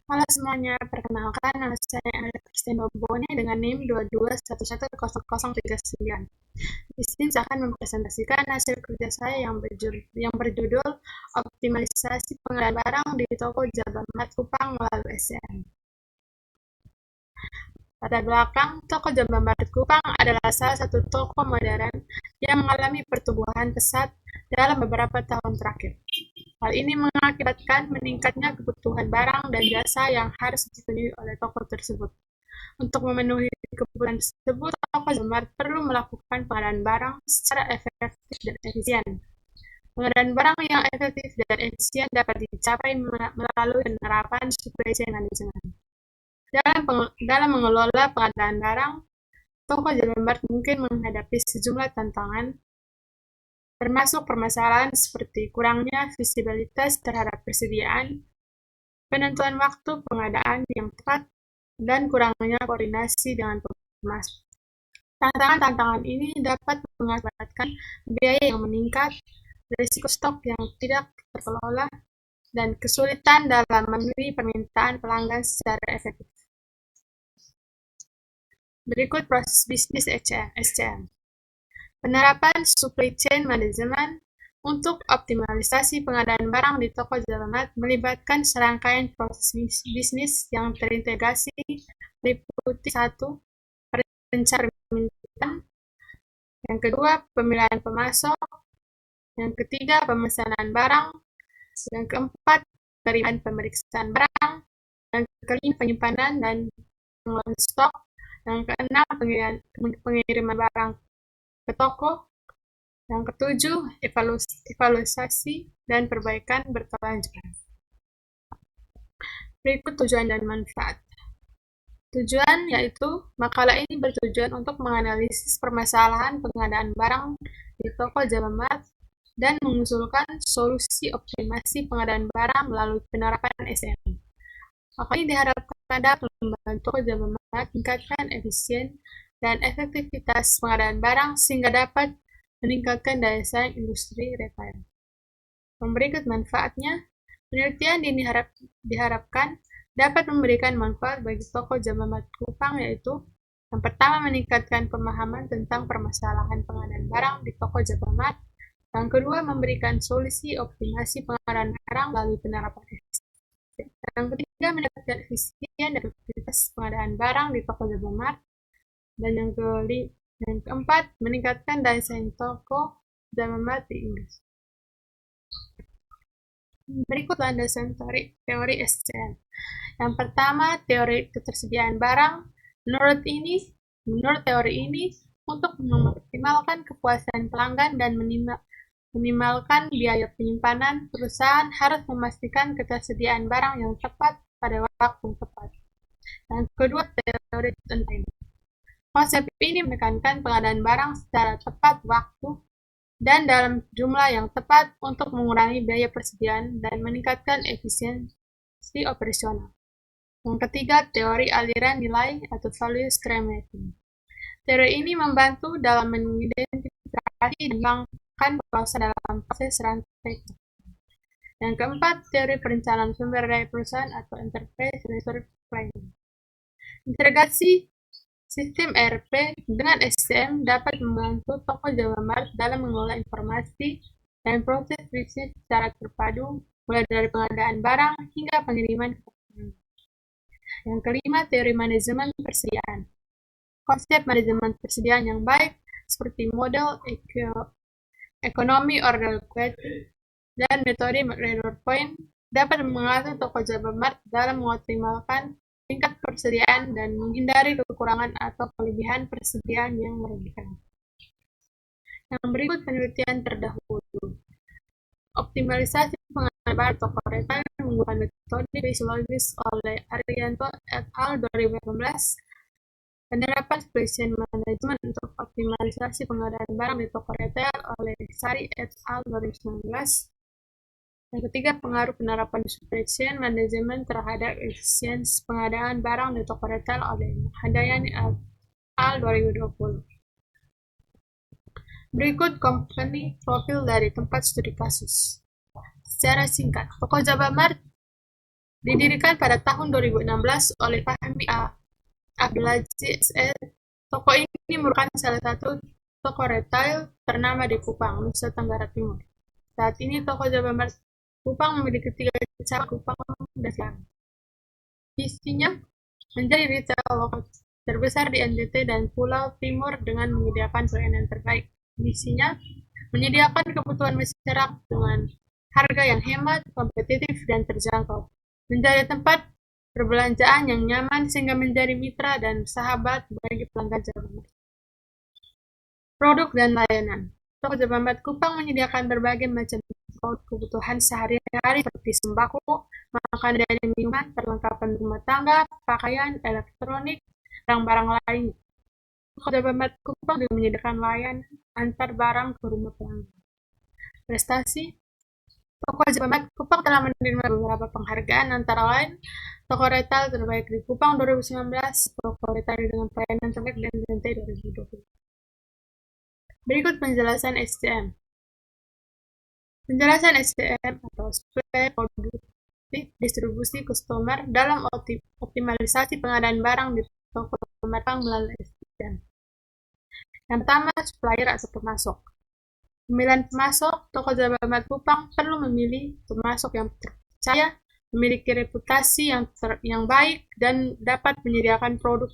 Halo semuanya, perkenalkan nama saya Alex Christian Bobone dengan NIM 22110039. Di sini saya akan mempresentasikan hasil kerja saya yang berjudul Optimalisasi Pengadaan Barang di Toko Jabamat Kupang melalui SCM. Latar belakang, Toko Jabamat Kupang adalah salah satu toko modern yang mengalami pertumbuhan pesat dalam beberapa tahun terakhir. Hal ini mengakibatkan meningkatnya kebutuhan barang dan jasa yang harus dipenuhi oleh toko tersebut. Untuk memenuhi kebutuhan tersebut, toko Alfamart perlu melakukan pengadaan barang secara efektif dan efisien. Pengadaan barang yang efektif dan efisien dapat dicapai melalui penerapan supply chain management. Dalam mengelola pengadaan barang, toko Alfamart mungkin menghadapi sejumlah tantangan, termasuk permasalahan seperti kurangnya visibilitas terhadap persediaan, penentuan waktu pengadaan yang tepat, dan kurangnya koordinasi dengan pemas. Tantangan-tantangan ini dapat mengakibatkan biaya yang meningkat, risiko stok yang tidak terkelola, dan kesulitan dalam memenuhi permintaan pelanggan secara efektif. Berikut proses bisnis SCM. Penerapan supply chain management untuk optimalisasi pengadaan barang di toko Alfamart melibatkan serangkaian proses bisnis yang terintegrasi meliputi 1. Perencanaan permintaan, yang kedua pemilihan pemasok, yang ketiga pemesanan barang, yang keempat penerimaan pemeriksaan barang, yang kelima penyimpanan dan pengelolaan stok, yang keenam pengiriman barang ke toko, yang ketujuh evaluasi dan perbaikan berkelanjutan. Berikut tujuan dan manfaat. Tujuan yaitu makalah ini bertujuan untuk menganalisis permasalahan pengadaan barang di toko Alfamart dan mengusulkan solusi optimasi pengadaan barang melalui penerapan SCM. Maka ini diharapkan dapat membantu Alfamart meningkatkan efisien dan efektivitas pengadaan barang sehingga dapat meningkatkan daya saing industri retail. Berikut manfaatnya. Penelitian ini diharapkan dapat memberikan manfaat bagi toko Alfamart Kupang, yaitu yang pertama meningkatkan pemahaman tentang permasalahan pengadaan barang di toko Alfamart, yang kedua memberikan solusi optimasi pengadaan barang melalui penerapan SCM, yang ketiga meningkatkan efisien dan efektivitas pengadaan barang di toko Alfamart, dan yang keempat meningkatkan daya saing toko Alfamart di industri. Berikut landasan teori SCM. Yang pertama, teori ketersediaan barang. Menurut teori ini, untuk mengoptimalkan kepuasan pelanggan dan meminimalkan biaya penyimpanan, perusahaan harus memastikan ketersediaan barang yang tepat pada waktu tepat. Yang kedua, teori on-time. Konsep ini menekankan pengadaan barang secara tepat waktu dan dalam jumlah yang tepat untuk mengurangi biaya persediaan dan meningkatkan efisiensi operasional. Yang ketiga, teori aliran nilai atau value stream mapping. Teori ini membantu dalam mengidentifikasi dan mengembangkan proses dalam proses rantai. Yang keempat, teori perencanaan sumber daya perusahaan atau enterprise resource planning. Integrasi sistem ERP dengan SCM dapat membantu toko Alfamart dalam mengelola informasi dan proses bisnis secara terpadu, mulai dari pengadaan barang hingga pengiriman ke pelanggan. Yang kelima, teori manajemen persediaan. Konsep manajemen persediaan yang baik, seperti model ekonomi order quality dan metode error point, dapat mengatur toko Alfamart dalam mengoptimalkan tingkat persediaan dan menghindari kekurangan atau kelebihan persediaan yang merugikan. Yang berikut penelitian terdahulu. Optimalisasi pengadaan barang toko retail menggunakan metode fisiologis oleh Arianto et al. 2018. Penerapan supply chain management untuk optimalisasi pengadaan barang di toko retail oleh Sari et al. 2019. Yang ketiga, pengaruh penerapan supply chain management terhadap efisiensi pengadaan barang di toko retail oleh Handayani et al. 2020. Berikut company profil dari tempat studi kasus. Secara singkat, toko Alfamart Didirikan pada tahun 2016 oleh Fahmi Abdulaziz SE, toko ini merupakan salah satu toko retail ternama di Kupang, Nusa Tenggara Timur. Saat ini toko Alfamart Kupang memiliki 3 cabang Kupang dan Semarang. Visinya menjadi retail lokal terbesar di NTT dan Pulau Timur dengan menyediakan pelayanan terbaik. Misinya menyediakan kebutuhan masyarakat dengan harga yang hemat, kompetitif, dan terjangkau. Menjadi tempat perbelanjaan yang nyaman sehingga menjadi mitra dan sahabat bagi pelanggan Alfamart. Produk dan layanan. Toko Alfamart Kupang menyediakan berbagai macam produk kebutuhan sehari-hari seperti sembako, makanan dan minuman, perlengkapan rumah tangga, pakaian, elektronik, barang-barang lainnya. Toko Alfamart Kupang juga menyediakan layanan antar barang ke rumah pelanggan. Prestasi. Toko Alfamart Kupang telah menerima beberapa penghargaan antara lain Toko Retail Terbaik di Kupang 2019, Toko Retail dengan Pelayanan Terbaik dan NTT 2020. Berikut penjelasan SCM. Penjelasan SCM atau Supply Produktif Distribusi Customer dalam optimalisasi pengadaan barang di toko pematang melalui SCM. Yang pertama, supplier atau pemasok. Pemilihan pemasok, toko Alfamart Kupang perlu memilih pemasok yang terpercaya, memiliki reputasi yang baik, dan dapat menyediakan produk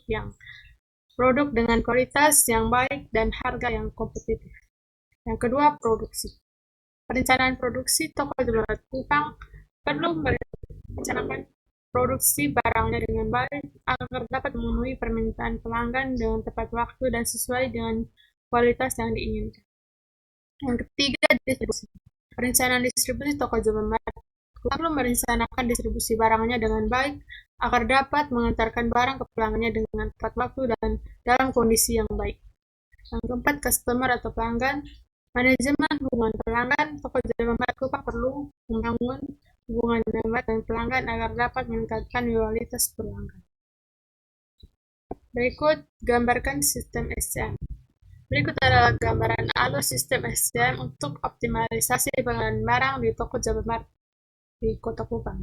dengan kualitas yang baik dan harga yang kompetitif. Yang kedua, produksi. Perencanaan produksi toko Alfamart Kupang perlu merencanakan produksi barangnya dengan baik agar dapat memenuhi permintaan pelanggan dengan tepat waktu dan sesuai dengan kualitas yang diinginkan. Yang ketiga, distribusi. Perencanaan distribusi toko Alfamart perlu merencanakan distribusi barangnya dengan baik agar dapat mengantarkan barang ke pelanggannya dengan tepat waktu dan dalam kondisi yang baik. Yang keempat, customer atau pelanggan. Manajemen hubungan pelanggan. Toko Alfamart Kupang perlu membangun hubungan yang baik dengan pelanggan agar dapat meningkatkan loyalitas pelanggan. Berikut gambarkan sistem SCM. Berikut adalah gambaran alur sistem SCM untuk optimalisasi pengadaan barang di toko Alfamart di Kota Kupang.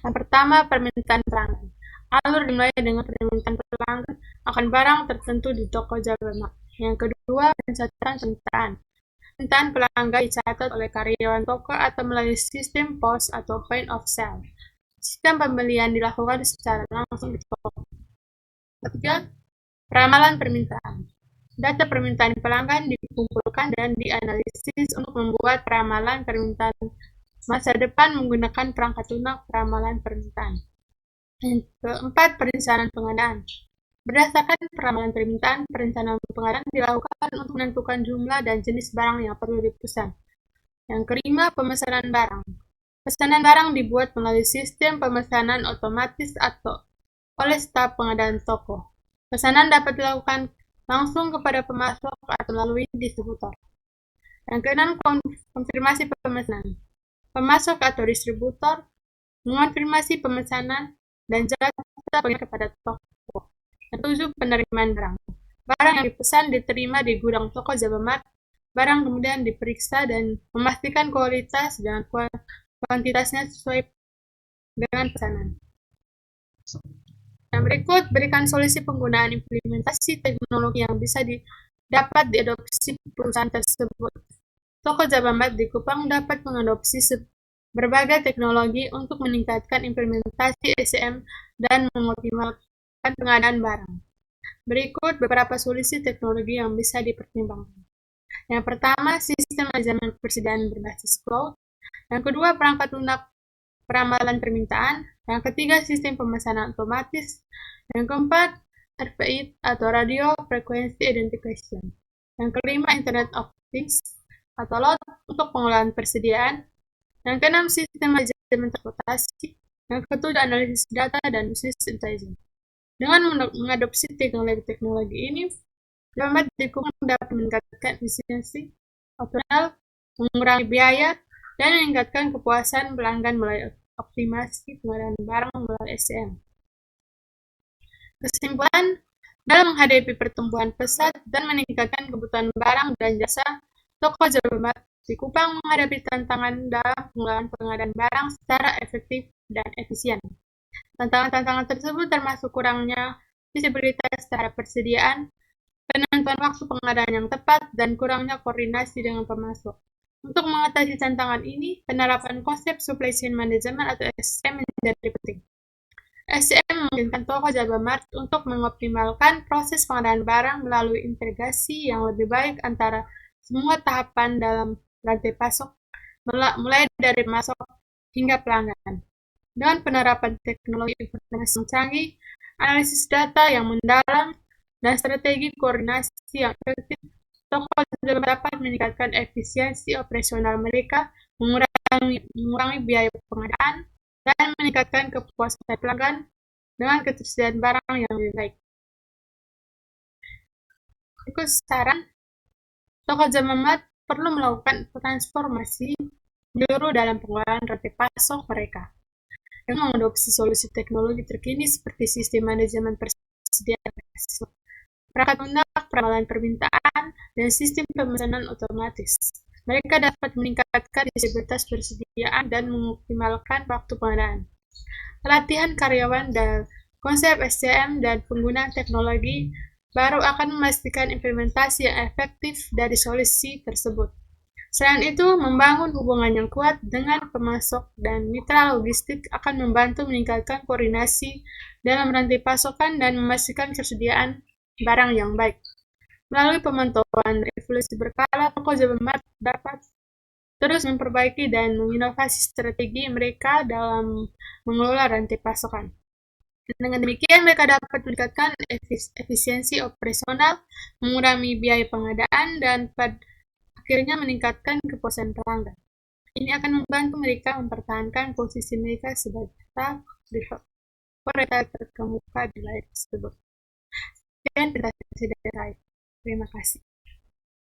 Yang pertama, permintaan pelanggan. Alur dimulai dengan permintaan pelanggan akan barang tertentu di toko Alfamart. Yang kedua, pencatatan permintaan. Permintaan pelanggan dicatat oleh karyawan toko atau melalui sistem POS atau point of sale. Sistem pembelian dilakukan secara langsung di toko. Ketiga, ramalan permintaan. Data permintaan pelanggan dikumpulkan dan dianalisis untuk membuat ramalan permintaan masa depan menggunakan perangkat lunak ramalan permintaan. Yang keempat, perencanaan pengadaan. Berdasarkan ramalan permintaan, perencanaan pengadaan dilakukan untuk menentukan jumlah dan jenis barang yang perlu dipesan. Yang kelima, pemesanan barang. Pesanan barang dibuat melalui sistem pemesanan otomatis atau oleh staf pengadaan toko. Pesanan dapat dilakukan langsung kepada pemasok atau melalui distributor. Yang keenam, konfirmasi pemesanan. Pemasok atau distributor mengonfirmasi pemesanan dan jasa pengirim kepada toko. Yang ketujuh, penerimaan barang. Barang yang dipesan diterima di gudang toko Alfamart. Barang kemudian diperiksa dan memastikan kualitas dan kuantitasnya sesuai dengan pesanan. Yang berikut, berikan solusi penggunaan implementasi teknologi yang bisa dapat diadopsi perusahaan tersebut. Toko Alfamart di Kupang dapat mengadopsi berbagai teknologi untuk meningkatkan implementasi SCM dan mengoptimalkan pengadaan barang. Berikut beberapa solusi teknologi yang bisa dipertimbangkan. Yang pertama, sistem manajemen persediaan berbasis cloud. Yang kedua, perangkat lunak peramalan permintaan. Yang ketiga, sistem pemesanan otomatis. Yang keempat, RFID atau Radio Frequency Identification. Yang kelima, Internet of Things atau LOT untuk pengolahan persediaan. Yang keenam, sistem manajemen transportasi. Yang ketujuh, analisis data dan business intelligence. Dengan mengadopsi teknologi ini, Alfamart di Kupang dapat meningkatkan efisiensi operasional, mengurangi biaya, dan meningkatkan kepuasan pelanggan melalui optimasi pengadaan barang melalui SCM. Kesimpulan, dalam menghadapi pertumbuhan pesat dan meningkatkan kebutuhan barang dan jasa, toko Alfamart di Kupang menghadapi tantangan dalam pengelolaan pengadaan barang secara efektif dan efisien. Tantangan-tantangan tersebut termasuk kurangnya visibilitas terhadap persediaan, penentuan waktu pengadaan yang tepat, dan kurangnya koordinasi dengan pemasok. Untuk mengatasi tantangan ini, penerapan konsep supply chain management atau SCM menjadi penting. SCM memungkinkan toko Java Mart untuk mengoptimalkan proses pengadaan barang melalui integrasi yang lebih baik antara semua tahapan dalam rantai pasok, mulai dari masuk hingga pelanggan. Dengan penerapan teknologi informasi yang canggih, analisis data yang mendalam, dan strategi koordinasi yang efektif, toko dapat meningkatkan efisiensi operasional mereka, mengurangi biaya pengadaan, dan meningkatkan kepuasan pelanggan dengan ketersediaan barang yang lebih baik. Ikut saran, toko Jamamat perlu melakukan transformasi menyeluruh dalam pengelolaan rantai pasok mereka dengan mengadopsi solusi teknologi terkini seperti sistem manajemen persediaan perangkat lunak, peramalan permintaan, dan sistem pemesanan otomatis. Mereka dapat meningkatkan visibilitas persediaan dan mengoptimalkan waktu pengadaan. Pelatihan karyawan dan konsep SCM dan penggunaan teknologi baru akan memastikan implementasi yang efektif dari solusi tersebut. Selain itu, membangun hubungan yang kuat dengan pemasok dan mitra logistik akan membantu meningkatkan koordinasi dalam rantai pasokan dan memastikan ketersediaan barang yang baik. Melalui pemantauan evolusi berkala, toko Java Mart dapat terus memperbaiki dan menginovasi strategi mereka dalam mengelola rantai pasokan. Dengan demikian, mereka dapat meningkatkan efisiensi operasional, mengurangi biaya pengadaan, dan akhirnya meningkatkan kepuasan pelanggan. Ini akan membantu mereka mempertahankan posisi mereka sebagai operator terkemuka di layar tersebut. Sekian presentasi dari saya. Terima kasih.